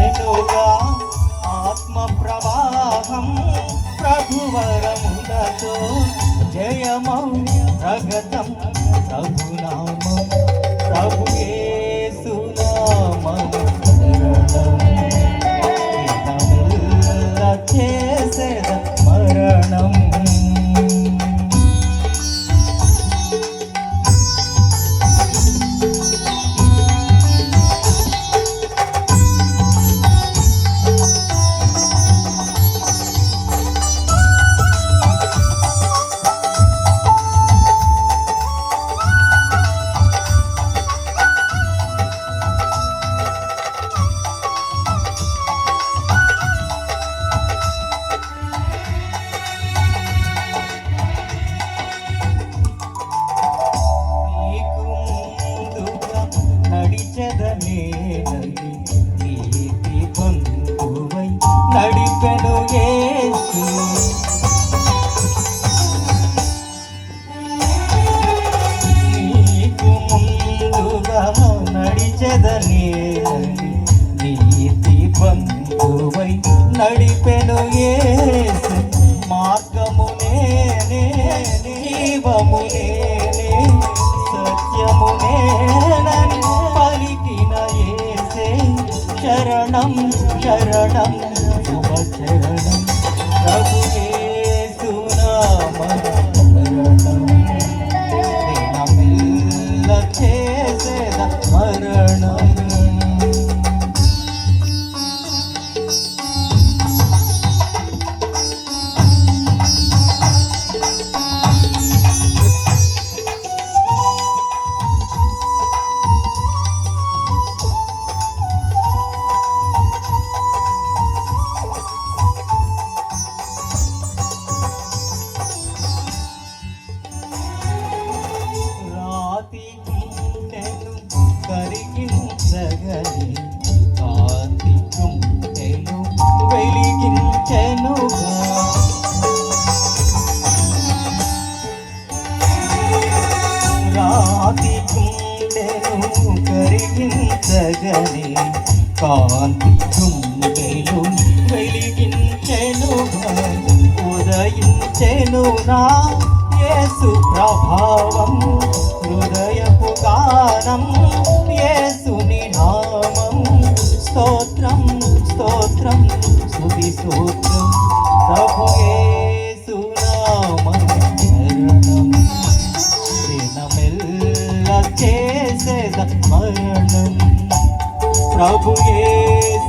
వెలుగా ఆత్మ ప్రవాహం ప్రభువరములతో జయమౌ ప్రగతం ప్రభునామం ప్రభు యేసునామం చేసేద మరణం. నీతి బంధువై నడిపెను యేసు నీకు ముందుగా నడిచెదనే నీతి బంధువై నడిపెను యేసు మార్గము నేనే జీవము నేనే సత్యము నేనని పలికిన యేసే శరణం శరణం శుభ శరణం ప్రభు యేసునామం శరణం దినమెల్ల చేసేద మరణం. కరిగించగలి కాంతి కుంటెను వెలిగించెనుగా రాతి కుంటెను కరిగించగలి కాంతి కుంటెను వెలిగించెనుగా ఉదయించెను నా యేసు ప్రభావం హృదయపు గానం యేసుని నామం స్తోత్రం స్తోత్రం స్తుతి స్తోత్రం ప్రభు యేసునామం శరణం దినమెల్ల చేసేద మరణం ప్రభు యేసు